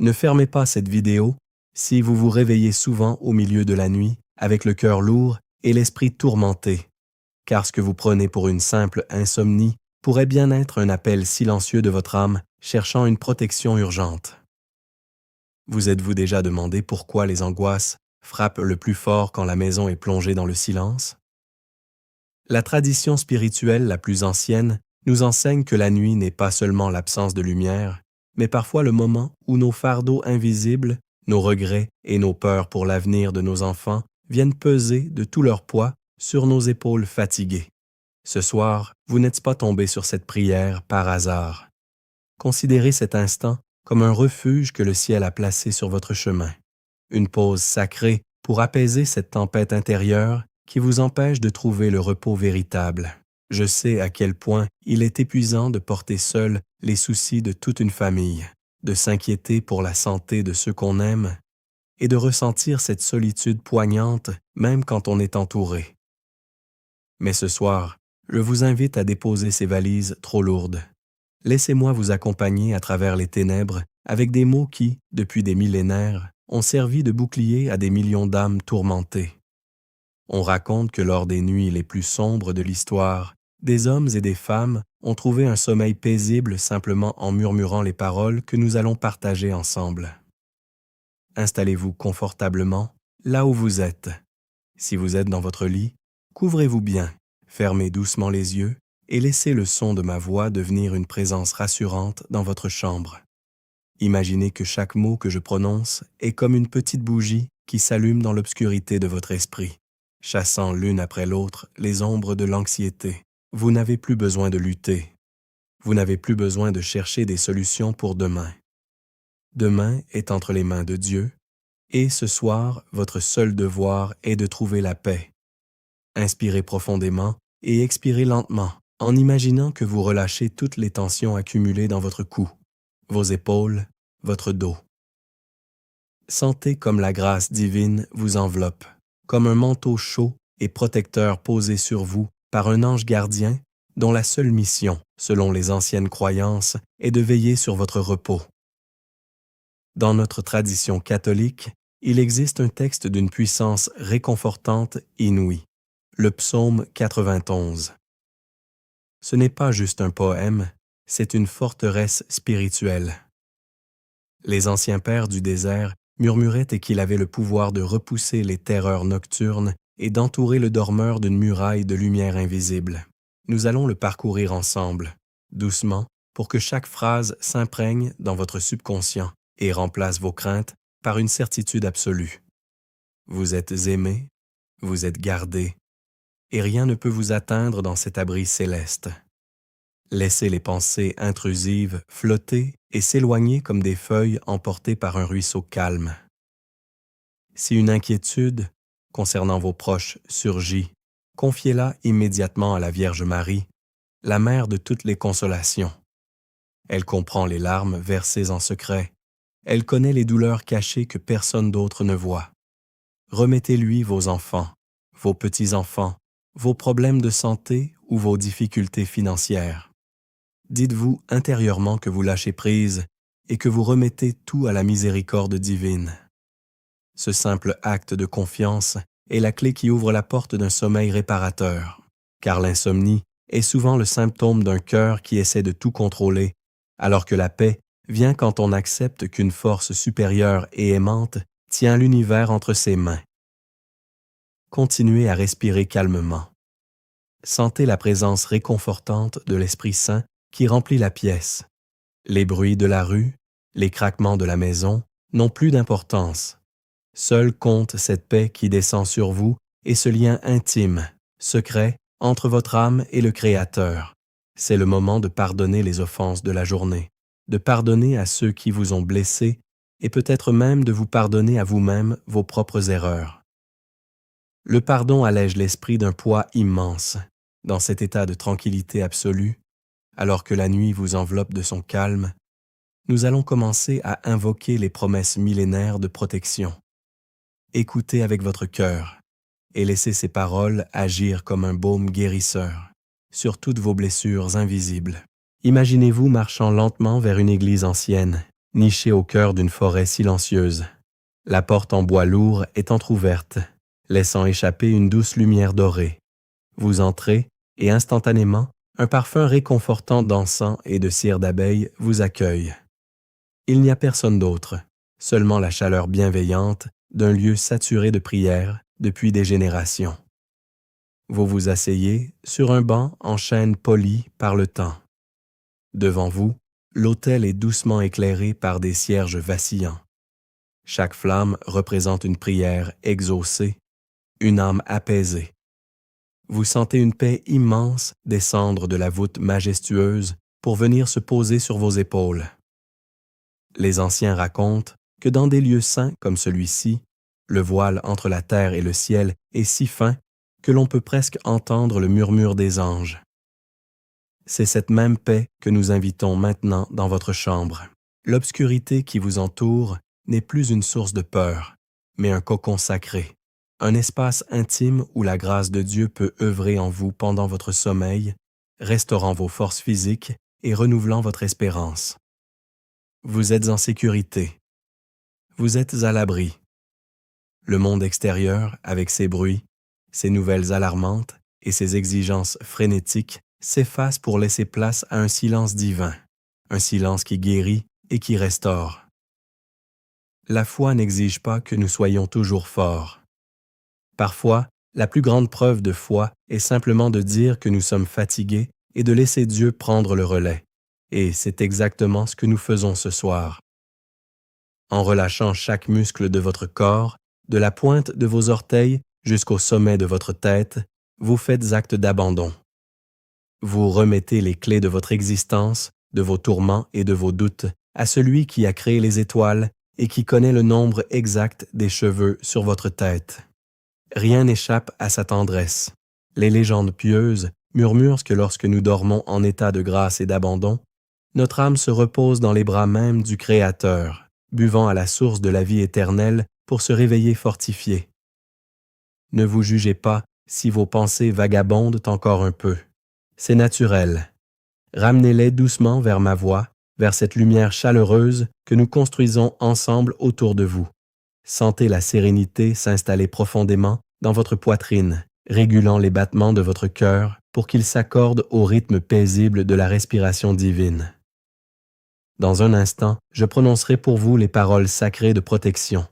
Ne fermez pas cette vidéo si vous vous réveillez souvent au milieu de la nuit avec le cœur lourd et l'esprit tourmenté, car ce que vous prenez pour une simple insomnie pourrait bien être un appel silencieux de votre âme cherchant une protection urgente. Vous êtes-vous déjà demandé pourquoi les angoisses frappent le plus fort quand la maison est plongée dans le silence? La tradition spirituelle la plus ancienne nous enseigne que la nuit n'est pas seulement l'absence de lumière, mais parfois le moment où nos fardeaux invisibles, nos regrets et nos peurs pour l'avenir de nos enfants viennent peser de tout leur poids sur nos épaules fatiguées. Ce soir, vous n'êtes pas tombé sur cette prière par hasard. Considérez cet instant comme un refuge que le ciel a placé sur votre chemin, une pause sacrée pour apaiser cette tempête intérieure qui vous empêche de trouver le repos véritable. Je sais à quel point il est épuisant de porter seul les soucis de toute une famille, de s'inquiéter pour la santé de ceux qu'on aime et de ressentir cette solitude poignante même quand on est entouré. Mais ce soir, je vous invite à déposer ces valises trop lourdes. Laissez-moi vous accompagner à travers les ténèbres avec des mots qui, depuis des millénaires, ont servi de bouclier à des millions d'âmes tourmentées. On raconte que lors des nuits les plus sombres de l'histoire, des hommes et des femmes ont trouvé un sommeil paisible simplement en murmurant les paroles que nous allons partager ensemble. Installez-vous confortablement là où vous êtes. Si vous êtes dans votre lit, couvrez-vous bien, fermez doucement les yeux et laissez le son de ma voix devenir une présence rassurante dans votre chambre. Imaginez que chaque mot que je prononce est comme une petite bougie qui s'allume dans l'obscurité de votre esprit, chassant l'une après l'autre les ombres de l'anxiété. Vous n'avez plus besoin de lutter. Vous n'avez plus besoin de chercher des solutions pour demain. Demain est entre les mains de Dieu, et ce soir, votre seul devoir est de trouver la paix. Inspirez profondément et expirez lentement, en imaginant que vous relâchez toutes les tensions accumulées dans votre cou, vos épaules, votre dos. Sentez comme la grâce divine vous enveloppe, comme un manteau chaud et protecteur posé sur vous par un ange gardien dont la seule mission, selon les anciennes croyances, est de veiller sur votre repos. Dans notre tradition catholique, il existe un texte d'une puissance réconfortante inouïe, le psaume 91. Ce n'est pas juste un poème, c'est une forteresse spirituelle. Les anciens pères du désert murmuraient qu'il avait le pouvoir de repousser les terreurs nocturnes et d'entourer le dormeur d'une muraille de lumière invisible. Nous allons le parcourir ensemble, doucement, pour que chaque phrase s'imprègne dans votre subconscient et remplace vos craintes par une certitude absolue. Vous êtes aimé, vous êtes gardé, et rien ne peut vous atteindre dans cet abri céleste. Laissez les pensées intrusives flotter et s'éloigner comme des feuilles emportées par un ruisseau calme. Si une inquiétude concernant vos proches surgit, confiez-la immédiatement à la Vierge Marie, la mère de toutes les consolations. Elle comprend les larmes versées en secret. Elle connaît les douleurs cachées que personne d'autre ne voit. Remettez-lui vos enfants, vos petits-enfants, vos problèmes de santé ou vos difficultés financières. Dites-vous intérieurement que vous lâchez prise et que vous remettez tout à la miséricorde divine. Ce simple acte de confiance est la clé qui ouvre la porte d'un sommeil réparateur, car l'insomnie est souvent le symptôme d'un cœur qui essaie de tout contrôler, alors que la paix vient quand on accepte qu'une force supérieure et aimante tient l'univers entre ses mains. Continuez à respirer calmement. Sentez la présence réconfortante de l'Esprit Saint qui remplit la pièce. Les bruits de la rue, les craquements de la maison n'ont plus d'importance. Seul compte cette paix qui descend sur vous et ce lien intime, secret, entre votre âme et le Créateur. C'est le moment de pardonner les offenses de la journée, de pardonner à ceux qui vous ont blessé et peut-être même de vous pardonner à vous-même vos propres erreurs. Le pardon allège l'esprit d'un poids immense. Dans cet état de tranquillité absolue, alors que la nuit vous enveloppe de son calme, nous allons commencer à invoquer les promesses millénaires de protection. Écoutez avec votre cœur et laissez ces paroles agir comme un baume guérisseur sur toutes vos blessures invisibles. Imaginez-vous marchant lentement vers une église ancienne niché au cœur d'une forêt silencieuse. La porte en bois lourd est entr'ouverte, laissant échapper une douce lumière dorée. Vous entrez, et instantanément, un parfum réconfortant d'encens et de cire d'abeille vous accueille. Il n'y a personne d'autre, seulement la chaleur bienveillante d'un lieu saturé de prières depuis des générations. Vous vous asseyez sur un banc en chêne poli par le temps. Devant vous, l'autel est doucement éclairé par des cierges vacillants. Chaque flamme représente une prière exaucée, une âme apaisée. Vous sentez une paix immense descendre de la voûte majestueuse pour venir se poser sur vos épaules. Les anciens racontent que dans des lieux saints comme celui-ci, le voile entre la terre et le ciel est si fin que l'on peut presque entendre le murmure des anges. C'est cette même paix que nous invitons maintenant dans votre chambre. L'obscurité qui vous entoure n'est plus une source de peur, mais un cocon sacré, un espace intime où la grâce de Dieu peut œuvrer en vous pendant votre sommeil, restaurant vos forces physiques et renouvelant votre espérance. Vous êtes en sécurité. Vous êtes à l'abri. Le monde extérieur, avec ses bruits, ses nouvelles alarmantes et ses exigences frénétiques, s'efface pour laisser place à un silence divin, un silence qui guérit et qui restaure. La foi n'exige pas que nous soyons toujours forts. Parfois, la plus grande preuve de foi est simplement de dire que nous sommes fatigués et de laisser Dieu prendre le relais. Et c'est exactement ce que nous faisons ce soir. En relâchant chaque muscle de votre corps, de la pointe de vos orteils jusqu'au sommet de votre tête, vous faites acte d'abandon. Vous remettez les clés de votre existence, de vos tourments et de vos doutes à celui qui a créé les étoiles et qui connaît le nombre exact des cheveux sur votre tête. Rien n'échappe à sa tendresse. Les légendes pieuses murmurent que lorsque nous dormons en état de grâce et d'abandon, notre âme se repose dans les bras mêmes du Créateur, buvant à la source de la vie éternelle pour se réveiller fortifiée. Ne vous jugez pas si vos pensées vagabondent encore un peu. C'est naturel. Ramenez-les doucement vers ma voix, vers cette lumière chaleureuse que nous construisons ensemble autour de vous. Sentez la sérénité s'installer profondément dans votre poitrine, régulant les battements de votre cœur pour qu'ils s'accordent au rythme paisible de la respiration divine. Dans un instant, je prononcerai pour vous les paroles sacrées de protection.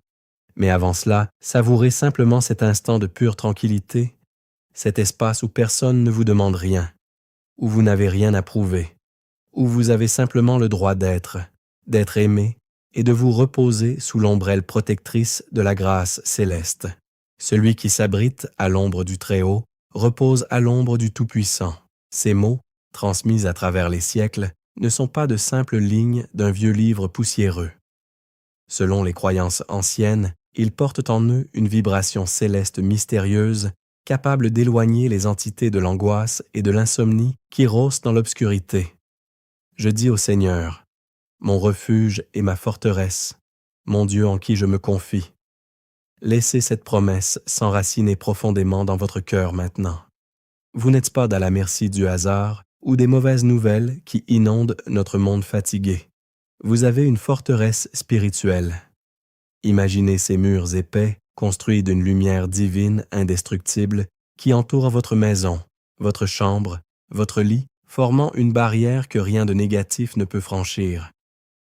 Mais avant cela, savourez simplement cet instant de pure tranquillité, cet espace où personne ne vous demande rien, où vous n'avez rien à prouver, où vous avez simplement le droit d'être aimé et de vous reposer sous l'ombrelle protectrice de la grâce céleste. Celui qui s'abrite à l'ombre du Très-Haut repose à l'ombre du Tout-Puissant. Ces mots, transmis à travers les siècles, ne sont pas de simples lignes d'un vieux livre poussiéreux. Selon les croyances anciennes, ils portent en eux une vibration céleste mystérieuse, capable d'éloigner les entités de l'angoisse et de l'insomnie qui rôdent dans l'obscurité. Je dis au Seigneur, mon refuge et ma forteresse, mon Dieu en qui je me confie. Laissez cette promesse s'enraciner profondément dans votre cœur maintenant. Vous n'êtes pas à la merci du hasard ou des mauvaises nouvelles qui inondent notre monde fatigué. Vous avez une forteresse spirituelle. Imaginez ces murs épais, construits d'une lumière divine indestructible, qui entourent votre maison, votre chambre, votre lit, formant une barrière que rien de négatif ne peut franchir,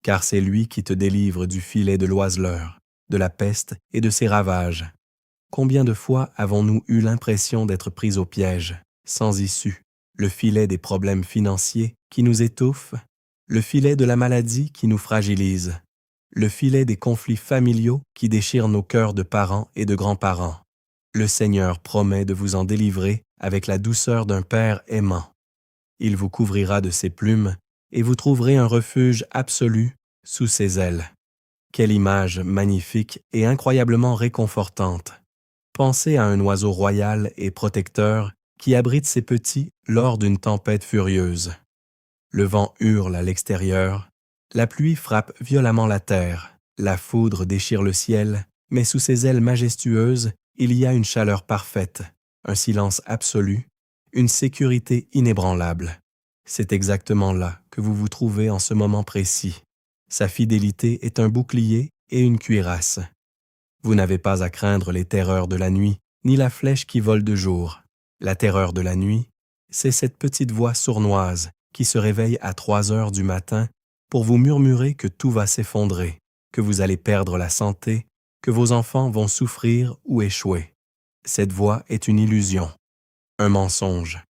car c'est lui qui te délivre du filet de l'oiseleur, de la peste et de ses ravages. Combien de fois avons-nous eu l'impression d'être pris au piège, sans issue, le filet des problèmes financiers qui nous étouffent, le filet de la maladie qui nous fragilise, le filet des conflits familiaux qui déchirent nos cœurs de parents et de grands-parents. Le Seigneur promet de vous en délivrer avec la douceur d'un Père aimant. Il vous couvrira de ses plumes et vous trouverez un refuge absolu sous ses ailes. Quelle image magnifique et incroyablement réconfortante! Pensez à un oiseau royal et protecteur qui abrite ses petits lors d'une tempête furieuse. Le vent hurle à l'extérieur, la pluie frappe violemment la terre, la foudre déchire le ciel, mais sous ses ailes majestueuses, il y a une chaleur parfaite, un silence absolu, une sécurité inébranlable. C'est exactement là que vous vous trouvez en ce moment précis. Sa fidélité est un bouclier et une cuirasse. Vous n'avez pas à craindre les terreurs de la nuit, ni la flèche qui vole de jour. La terreur de la nuit, c'est cette petite voix sournoise qui se réveille à 3 heures du matin pour vous murmurer que tout va s'effondrer, que vous allez perdre la santé, que vos enfants vont souffrir ou échouer. Cette voix est une illusion, un mensonge.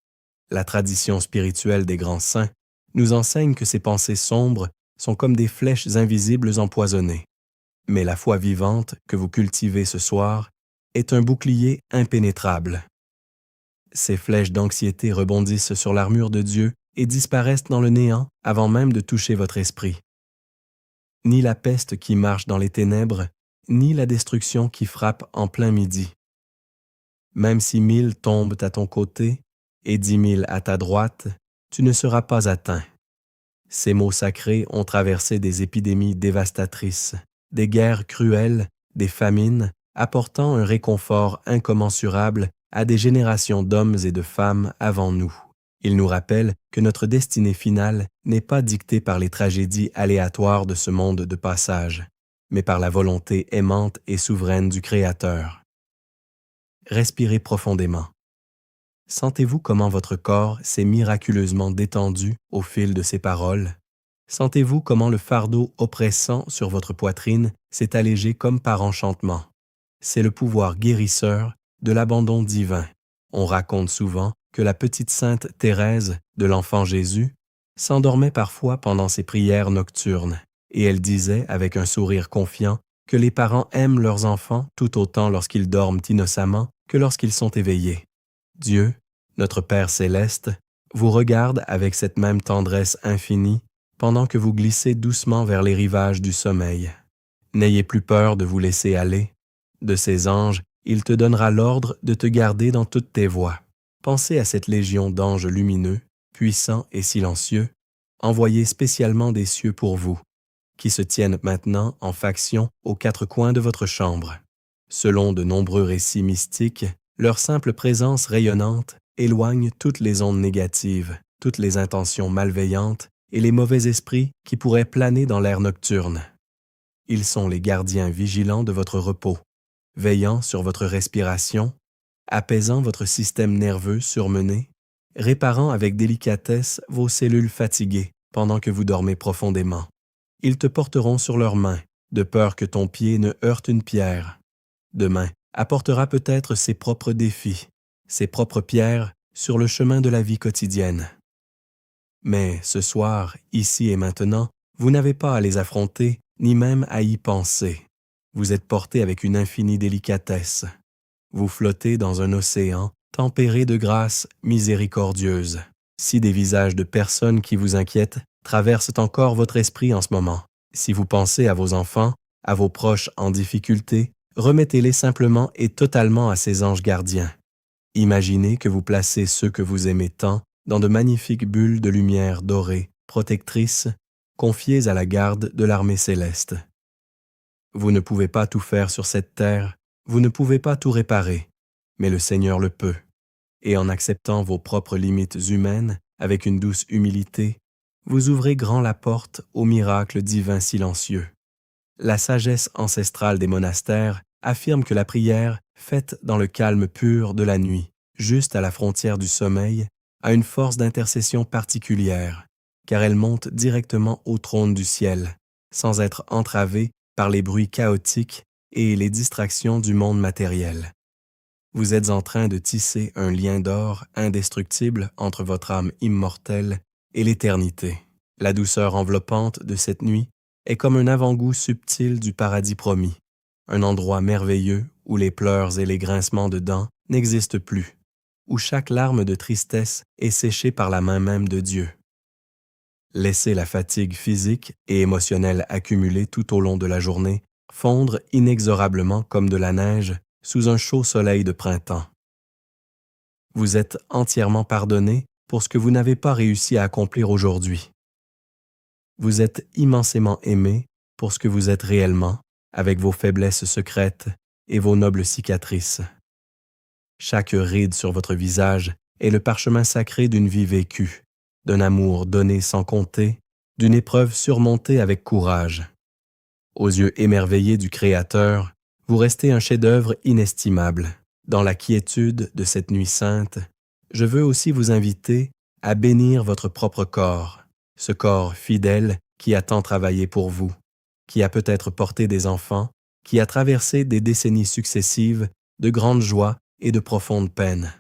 La tradition spirituelle des grands saints nous enseigne que ces pensées sombres sont comme des flèches invisibles empoisonnées. Mais la foi vivante que vous cultivez ce soir est un bouclier impénétrable. Ces flèches d'anxiété rebondissent sur l'armure de Dieu et disparaissent dans le néant avant même de toucher votre esprit. Ni la peste qui marche dans les ténèbres, ni la destruction qui frappe en plein midi. Même si 1000 tombent à ton côté et 10 000 à ta droite, tu ne seras pas atteint. Ces mots sacrés ont traversé des épidémies dévastatrices, des guerres cruelles, des famines, apportant un réconfort incommensurable à des générations d'hommes et de femmes avant nous. Ils nous rappellent que notre destinée finale n'est pas dictée par les tragédies aléatoires de ce monde de passage, mais par la volonté aimante et souveraine du Créateur. Respirez profondément. Sentez-vous comment votre corps s'est miraculeusement détendu au fil de ces paroles? Sentez-vous comment le fardeau oppressant sur votre poitrine s'est allégé comme par enchantement? C'est le pouvoir guérisseur de l'abandon divin. On raconte souvent que la petite sainte Thérèse de l'Enfant Jésus s'endormait parfois pendant ses prières nocturnes, et elle disait avec un sourire confiant que les parents aiment leurs enfants tout autant lorsqu'ils dorment innocemment que lorsqu'ils sont éveillés. Dieu, notre Père céleste, vous regarde avec cette même tendresse infinie pendant que vous glissez doucement vers les rivages du sommeil. N'ayez plus peur de vous laisser aller. De ses anges, il te donnera l'ordre de te garder dans toutes tes voies. Pensez à cette légion d'anges lumineux, puissants et silencieux, envoyés spécialement des cieux pour vous, qui se tiennent maintenant en faction aux 4 coins de votre chambre. Selon de nombreux récits mystiques, leur simple présence rayonnante éloigne toutes les ondes négatives, toutes les intentions malveillantes et les mauvais esprits qui pourraient planer dans l'air nocturne. Ils sont les gardiens vigilants de votre repos, veillant sur votre respiration, apaisant votre système nerveux surmené, réparant avec délicatesse vos cellules fatiguées pendant que vous dormez profondément. Ils te porteront sur leurs mains, de peur que ton pied ne heurte une pierre. Demain apportera peut-être ses propres défis, ses propres pierres sur le chemin de la vie quotidienne. Mais ce soir, ici et maintenant, vous n'avez pas à les affronter, ni même à y penser. Vous êtes porté avec une infinie délicatesse. Vous flottez dans un océan tempéré de grâce miséricordieuse. Si des visages de personnes qui vous inquiètent traversent encore votre esprit en ce moment, si vous pensez à vos enfants, à vos proches en difficulté, remettez-les simplement et totalement à ces anges gardiens. Imaginez que vous placez ceux que vous aimez tant dans de magnifiques bulles de lumière dorée, protectrices, confiées à la garde de l'armée céleste. Vous ne pouvez pas tout faire sur cette terre, vous ne pouvez pas tout réparer, mais le Seigneur le peut. Et en acceptant vos propres limites humaines avec une douce humilité, vous ouvrez grand la porte au miracle divin silencieux. La sagesse ancestrale des monastères affirme que la prière, faite dans le calme pur de la nuit, juste à la frontière du sommeil, a une force d'intercession particulière, car elle monte directement au trône du ciel, sans être entravée par les bruits chaotiques et les distractions du monde matériel. Vous êtes en train de tisser un lien d'or indestructible entre votre âme immortelle et l'éternité. La douceur enveloppante de cette nuit est comme un avant-goût subtil du paradis promis, un endroit merveilleux où les pleurs et les grincements de dents n'existent plus, où chaque larme de tristesse est séchée par la main même de Dieu. Laissez la fatigue physique et émotionnelle accumulée tout au long de la journée fondre inexorablement comme de la neige sous un chaud soleil de printemps. Vous êtes entièrement pardonné pour ce que vous n'avez pas réussi à accomplir aujourd'hui. Vous êtes immensément aimé pour ce que vous êtes réellement, avec vos faiblesses secrètes et vos nobles cicatrices. Chaque ride sur votre visage est le parchemin sacré d'une vie vécue, d'un amour donné sans compter d'une épreuve surmontée avec courage. Aux yeux émerveillés du Créateur, vous restez un chef-d'œuvre inestimable. Dans la quiétude de cette nuit sainte, je veux aussi vous inviter à bénir votre propre corps, ce corps fidèle qui a tant travaillé pour vous, qui a peut-être porté des enfants, qui a traversé des décennies successives de grandes joies et de profondes peines.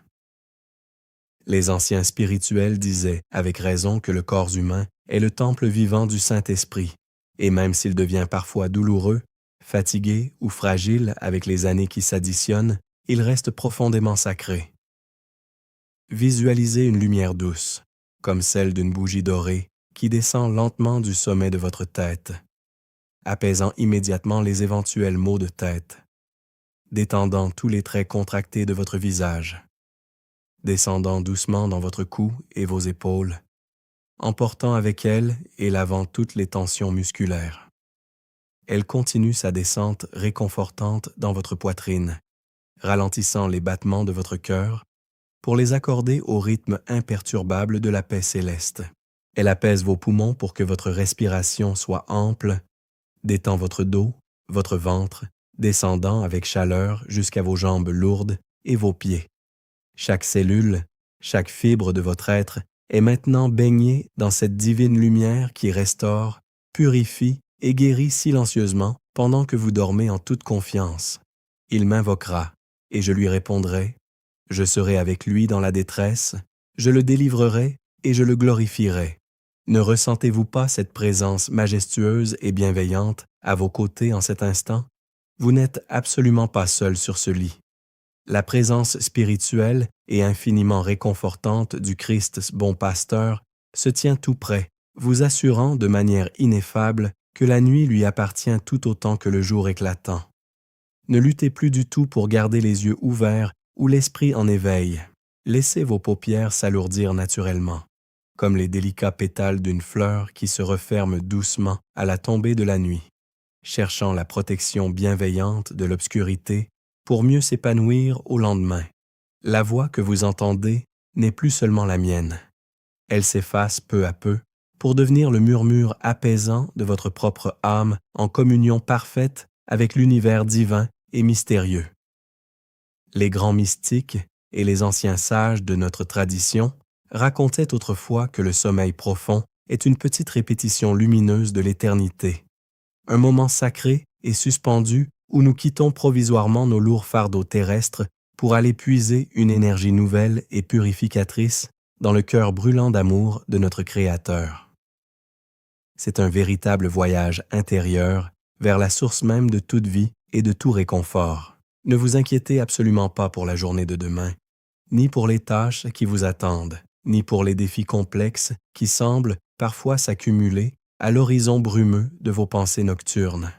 Les anciens spirituels disaient avec raison que le corps humain est le temple vivant du Saint-Esprit, et même s'il devient parfois douloureux, fatigué ou fragile avec les années qui s'additionnent, il reste profondément sacré. Visualisez une lumière douce, comme celle d'une bougie dorée, qui descend lentement du sommet de votre tête, apaisant immédiatement les éventuels maux de tête, détendant tous les traits contractés de votre visage, descendant doucement dans votre cou et vos épaules, emportant avec elle et lavant toutes les tensions musculaires. Elle continue sa descente réconfortante dans votre poitrine, ralentissant les battements de votre cœur pour les accorder au rythme imperturbable de la paix céleste. Elle apaise vos poumons pour que votre respiration soit ample, détend votre dos, votre ventre, descendant avec chaleur jusqu'à vos jambes lourdes et vos pieds. Chaque cellule, chaque fibre de votre être est maintenant baignée dans cette divine lumière qui restaure, purifie et guérit silencieusement pendant que vous dormez en toute confiance. Il m'invoquera, et je lui répondrai. Je serai avec lui dans la détresse, je le délivrerai et je le glorifierai. Ne ressentez-vous pas cette présence majestueuse et bienveillante à vos côtés en cet instant? Vous n'êtes absolument pas seul sur ce lit. La présence spirituelle et infiniment réconfortante du Christ bon pasteur se tient tout près, vous assurant de manière ineffable que la nuit lui appartient tout autant que le jour éclatant. Ne luttez plus du tout pour garder les yeux ouverts ou l'esprit en éveil. Laissez vos paupières s'alourdir naturellement, comme les délicats pétales d'une fleur qui se referment doucement à la tombée de la nuit, cherchant la protection bienveillante de l'obscurité pour mieux s'épanouir au lendemain. La voix que vous entendez n'est plus seulement la mienne. Elle s'efface peu à peu pour devenir le murmure apaisant de votre propre âme en communion parfaite avec l'univers divin et mystérieux. Les grands mystiques et les anciens sages de notre tradition racontaient autrefois que le sommeil profond est une petite répétition lumineuse de l'éternité, un moment sacré et suspendu où nous quittons provisoirement nos lourds fardeaux terrestres pour aller puiser une énergie nouvelle et purificatrice dans le cœur brûlant d'amour de notre Créateur. C'est un véritable voyage intérieur vers la source même de toute vie et de tout réconfort. Ne vous inquiétez absolument pas pour la journée de demain, ni pour les tâches qui vous attendent, ni pour les défis complexes qui semblent parfois s'accumuler à l'horizon brumeux de vos pensées nocturnes.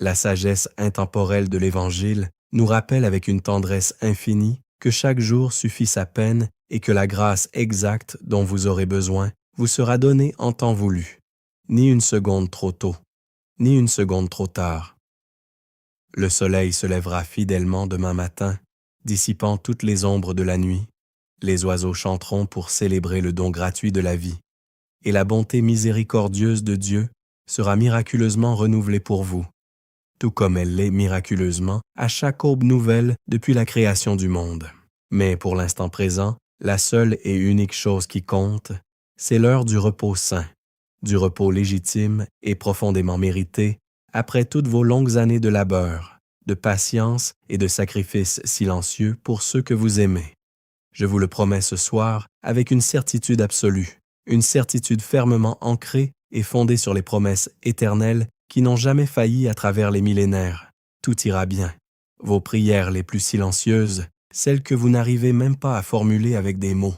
La sagesse intemporelle de l'Évangile nous rappelle avec une tendresse infinie que chaque jour suffit sa peine et que la grâce exacte dont vous aurez besoin vous sera donnée en temps voulu, ni une seconde trop tôt, ni une seconde trop tard. Le soleil se lèvera fidèlement demain matin, dissipant toutes les ombres de la nuit. Les oiseaux chanteront pour célébrer le don gratuit de la vie, et la bonté miséricordieuse de Dieu sera miraculeusement renouvelée pour vous, tout comme elle l'est miraculeusement à chaque aube nouvelle depuis la création du monde. Mais pour l'instant présent, la seule et unique chose qui compte, c'est l'heure du repos saint, du repos légitime et profondément mérité après toutes vos longues années de labeur, de patience et de sacrifice silencieux pour ceux que vous aimez. Je vous le promets ce soir avec une certitude absolue, une certitude fermement ancrée et fondée sur les promesses éternelles qui n'ont jamais failli à travers les millénaires. Tout ira bien. Vos prières les plus silencieuses, celles que vous n'arrivez même pas à formuler avec des mots,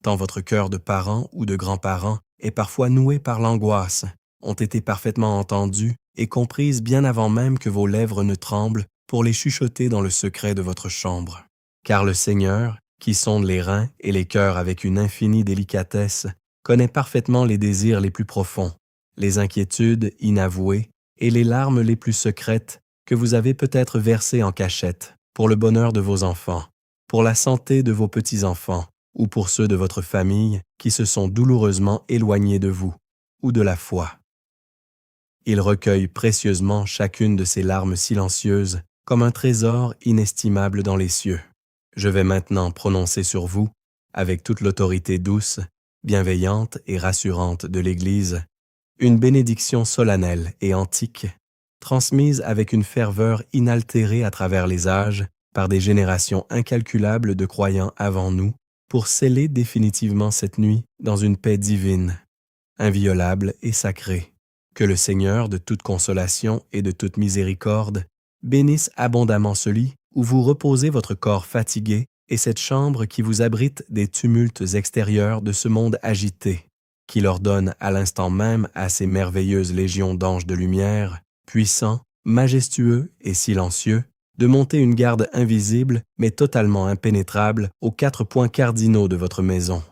tant votre cœur de parent ou de grand-parent est parfois noué par l'angoisse, ont été parfaitement entendues et comprises bien avant même que vos lèvres ne tremblent pour les chuchoter dans le secret de votre chambre. Car le Seigneur, qui sonde les reins et les cœurs avec une infinie délicatesse, connaît parfaitement les désirs les plus profonds, les inquiétudes inavouées et les larmes les plus secrètes que vous avez peut-être versées en cachette pour le bonheur de vos enfants, pour la santé de vos petits-enfants ou pour ceux de votre famille qui se sont douloureusement éloignés de vous, ou de la foi. Il recueille précieusement chacune de ces larmes silencieuses comme un trésor inestimable dans les cieux. Je vais maintenant prononcer sur vous, avec toute l'autorité douce, bienveillante et rassurante de l'Église, une bénédiction solennelle et antique, transmise avec une ferveur inaltérée à travers les âges par des générations incalculables de croyants avant nous, pour sceller définitivement cette nuit dans une paix divine, inviolable et sacrée. Que le Seigneur de toute consolation et de toute miséricorde bénisse abondamment celui où vous reposez votre corps fatigué et cette chambre qui vous abrite des tumultes extérieurs de ce monde agité, qu'il ordonne à l'instant même à ces merveilleuses légions d'anges de lumière, puissants, majestueux et silencieux, de monter une garde invisible mais totalement impénétrable aux 4 points cardinaux de votre maison,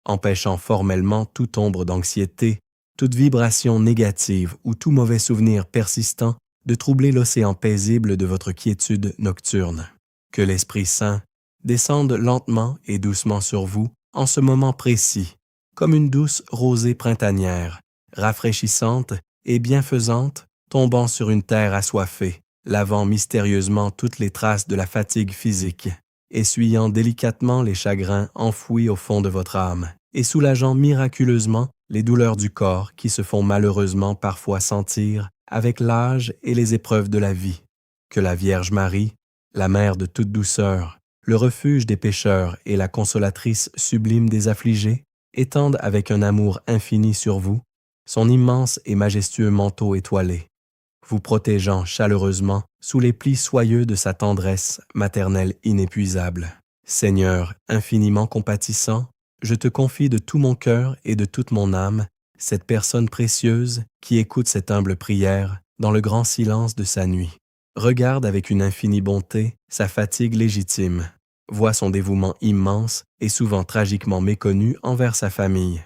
empêchant formellement toute ombre d'anxiété, toute vibration négative ou tout mauvais souvenir persistant de troubler l'océan paisible de votre quiétude nocturne. Que l'Esprit Saint descende lentement et doucement sur vous en ce moment précis, comme une douce rosée printanière, rafraîchissante et bienfaisante, tombant sur une terre assoiffée, lavant mystérieusement toutes les traces de la fatigue physique, essuyant délicatement les chagrins enfouis au fond de votre âme, et soulageant miraculeusement les douleurs du corps qui se font malheureusement parfois sentir avec l'âge et les épreuves de la vie. Que la Vierge Marie, la mère de toute douceur, le refuge des pécheurs et la consolatrice sublime des affligés, étende avec un amour infini sur vous son immense et majestueux manteau étoilé, vous protégeant chaleureusement sous les plis soyeux de sa tendresse maternelle inépuisable. Seigneur infiniment compatissant, je te confie de tout mon cœur et de toute mon âme cette personne précieuse qui écoute cette humble prière dans le grand silence de sa nuit. Regarde avec une infinie bonté sa fatigue légitime, voit son dévouement immense et souvent tragiquement méconnu envers sa famille,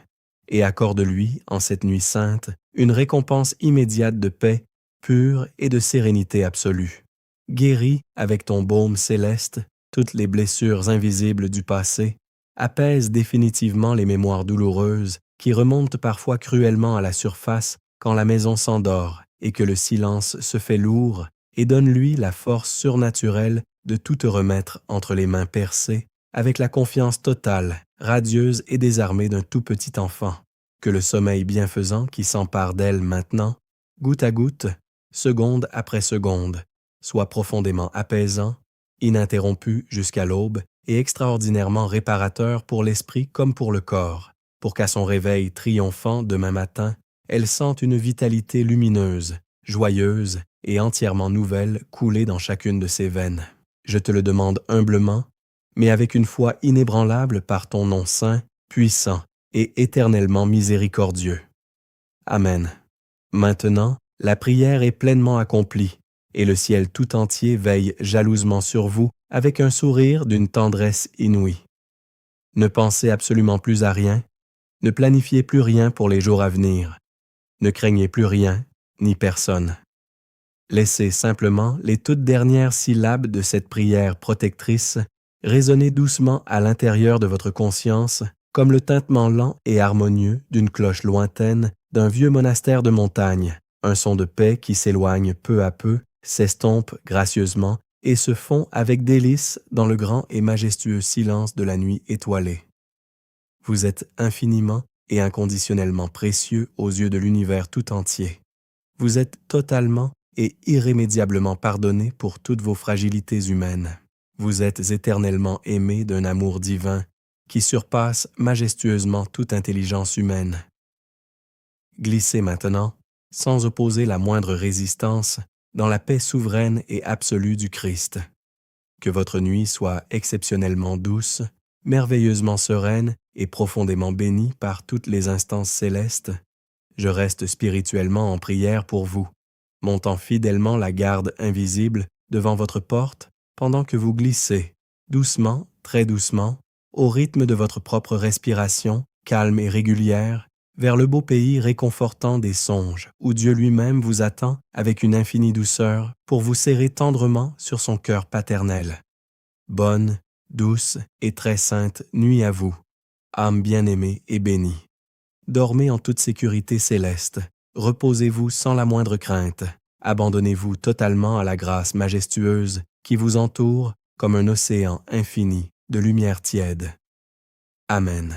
et accorde-lui, en cette nuit sainte, une récompense immédiate de paix pure et de sérénité absolue. Guéris avec ton baume céleste toutes les blessures invisibles du passé, apaise définitivement les mémoires douloureuses qui remontent parfois cruellement à la surface quand la maison s'endort et que le silence se fait lourd, et donne-lui la force surnaturelle de tout te remettre entre les mains percées, avec la confiance totale, radieuse et désarmée d'un tout petit enfant. Que le sommeil bienfaisant qui s'empare d'elle maintenant, goutte à goutte, seconde après seconde, soit profondément apaisant, ininterrompu jusqu'à l'aube et extraordinairement réparateur pour l'esprit comme pour le corps, pour qu'à son réveil triomphant demain matin, elle sente une vitalité lumineuse, joyeuse et entièrement nouvelle couler dans chacune de ses veines. Je te le demande humblement, mais avec une foi inébranlable par ton nom saint, puissant et éternellement miséricordieux. Amen. Maintenant, la prière est pleinement accomplie, et le ciel tout entier veille jalousement sur vous avec un sourire d'une tendresse inouïe. Ne pensez absolument plus à rien, ne planifiez plus rien pour les jours à venir, ne craignez plus rien ni personne. Laissez simplement les toutes dernières syllabes de cette prière protectrice résonner doucement à l'intérieur de votre conscience comme le tintement lent et harmonieux d'une cloche lointaine d'un vieux monastère de montagne, un son de paix qui s'éloigne peu à peu, s'estompe gracieusement et se fond avec délice dans le grand et majestueux silence de la nuit étoilée. Vous êtes infiniment et inconditionnellement précieux aux yeux de l'univers tout entier. Vous êtes totalement et irrémédiablement pardonné pour toutes vos fragilités humaines. Vous êtes éternellement aimé d'un amour divin qui surpasse majestueusement toute intelligence humaine. Glissez maintenant, sans opposer la moindre résistance, dans la paix souveraine et absolue du Christ. Que votre nuit soit exceptionnellement douce, merveilleusement sereine et profondément bénie par toutes les instances célestes. Je reste spirituellement en prière pour vous, montant fidèlement la garde invisible devant votre porte pendant que vous glissez, doucement, très doucement, au rythme de votre propre respiration, calme et régulière, vers le beau pays réconfortant des songes, où Dieu lui-même vous attend avec une infinie douceur pour vous serrer tendrement sur son cœur paternel. Bonne, douce et très sainte nuit à vous, âme bien-aimée et bénie. Dormez en toute sécurité céleste. Reposez-vous sans la moindre crainte. Abandonnez-vous totalement à la grâce majestueuse qui vous entoure comme un océan infini de lumière tiède. Amen.